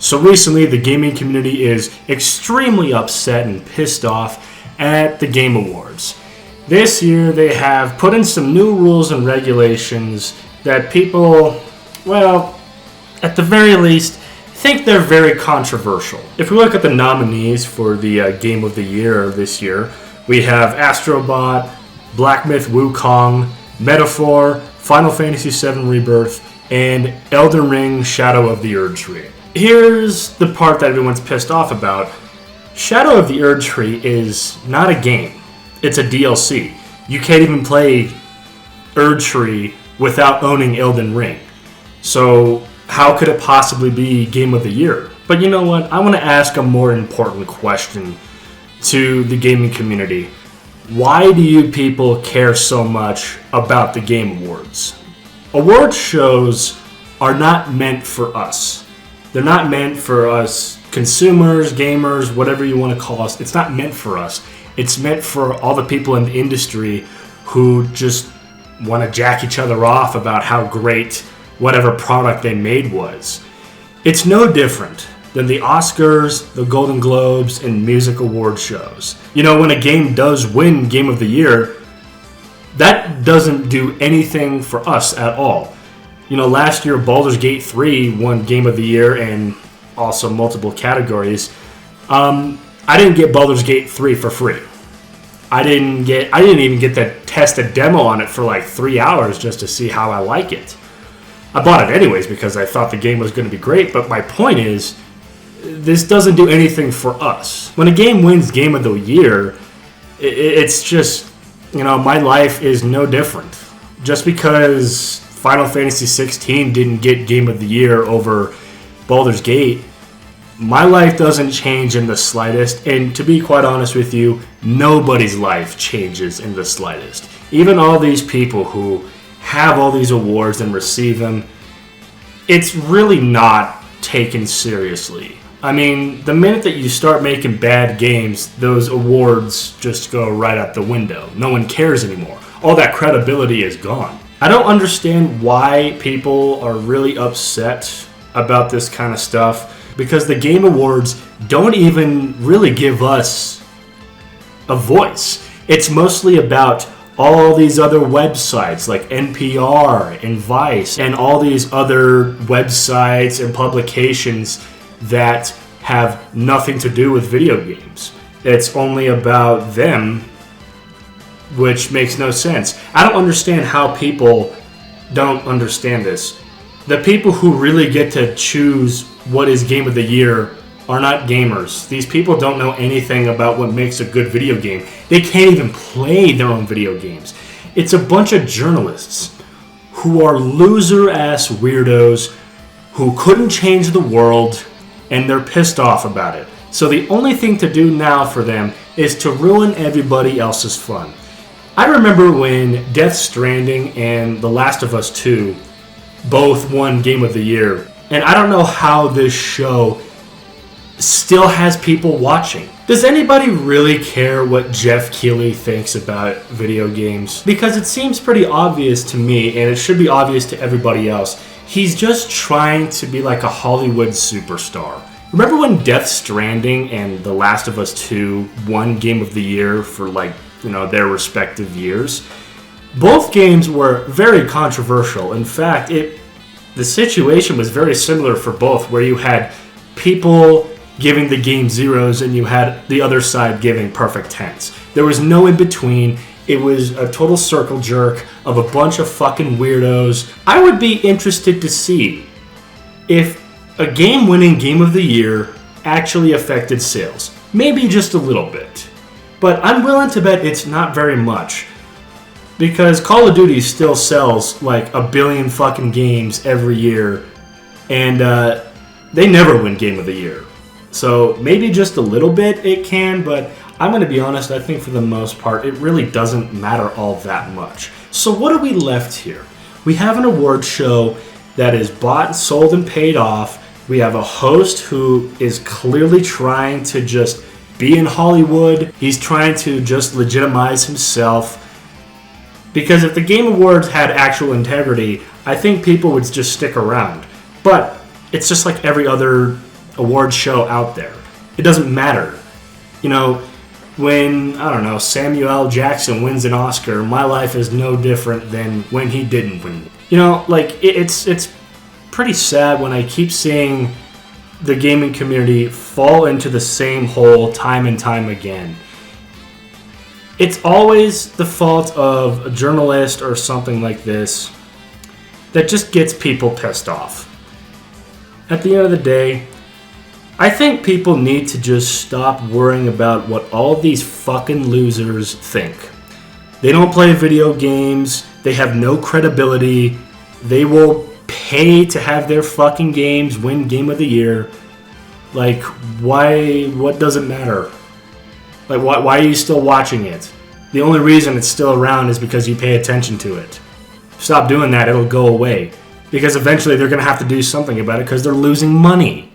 So recently, the gaming community is extremely upset and pissed off at the Game Awards. This year, they have put in some new rules and regulations that people, well, at the very least, think they're very controversial. If we look at the nominees for the Game of the Year this year, we have Astrobot, Black Myth Wukong, Metaphor, Final Fantasy VII Rebirth, and Elden Ring Shadow of the Erdtree. Here's the part that everyone's pissed off about. Shadow of the Erdtree is not a game. It's a DLC. You can't even play Erdtree without owning Elden Ring. So how could it possibly be Game of the Year? But you know what? I want to ask a more important question to the gaming community. Why do you people care so much about the Game Awards? Award shows are not meant for us. They're not meant for us consumers, gamers, whatever you want to call us. It's not meant for us. It's meant for all the people in the industry who just want to jack each other off about how great whatever product they made was. It's no different than the Oscars, the Golden Globes, and music award shows. You know, when a game does win Game of the Year, that doesn't do anything for us at all. You know, last year Baldur's Gate 3 won Game of the Year and also multiple categories. I didn't get Baldur's Gate 3 for free. I didn't even get to test a demo on it for like 3 hours just to see how I like it. I bought it anyways because I thought the game was going to be great, but my point is, this doesn't do anything for us. When a game wins Game of the Year, it's just, you know, my life is no different. Just because Final Fantasy 16 didn't get Game of the Year over Baldur's Gate, my life doesn't change in the slightest, and to be quite honest with you, nobody's life changes in the slightest. Even all these people who have all these awards and receive them, it's really not taken seriously. I mean, the minute that you start making bad games, those awards just go right out the window. No one cares anymore. All that credibility is gone. I don't understand why people are really upset about this kind of stuff, because the Game Awards don't even really give us a voice. It's mostly about all these other websites like NPR and Vice and all these other websites and publications that have nothing to do with video games. It's only about them, which makes no sense. I don't understand how people don't understand this. The people who really get to choose what is Game of the Year are not gamers. These people don't know anything about what makes a good video game. They can't even play their own video games. It's a bunch of journalists who are loser-ass weirdos who couldn't change the world, and they're pissed off about it. So the only thing to do now for them is to ruin everybody else's fun. I remember when Death Stranding and The Last of Us 2 both won Game of the Year, and I don't know how this show still has people watching. Does anybody really care what Jeff Keighley thinks about video games? Because it seems pretty obvious to me, and it should be obvious to everybody else. He's just trying to be like a Hollywood superstar. Remember when Death Stranding and The Last of Us 2 won Game of the Year for their respective years? Both games were very controversial. In fact, the situation was very similar for both, where you had people giving the game zeros and you had the other side giving perfect tens. There was no in between. It was a total circle jerk of a bunch of fucking weirdos. I would be interested to see if a game winning Game of the Year actually affected sales. Maybe just a little bit. But I'm willing to bet it's not very much. Because Call of Duty still sells like 1 billion fucking games every year. And they never win Game of the Year. So maybe just a little bit it can, but I'm going to be honest, I think for the most part, it really doesn't matter all that much. So what are we left here? We have an award show that is bought, sold, and paid off. We have a host who is clearly trying to just be in Hollywood. He's trying to just legitimize himself. Because if the Game Awards had actual integrity, I think people would just stick around. But it's just like every other award show out there. It doesn't matter. You know, when, I don't know, Samuel L. Jackson wins an Oscar, my life is no different than when he didn't win. You know, like, it's pretty sad when I keep seeing the gaming community fall into the same hole time and time again. It's always the fault of a journalist or something like this that just gets people pissed off. At the end of the day, I think people need to just stop worrying about what all these fucking losers think. They don't play video games, they have no credibility, they will pay to have their fucking games win Game of the Year. Like, why, what does it matter? Like, why are you still watching it? The only reason it's still around is because you pay attention to it. Stop doing that, it'll go away. Because eventually they're going to have to do something about it because they're losing money.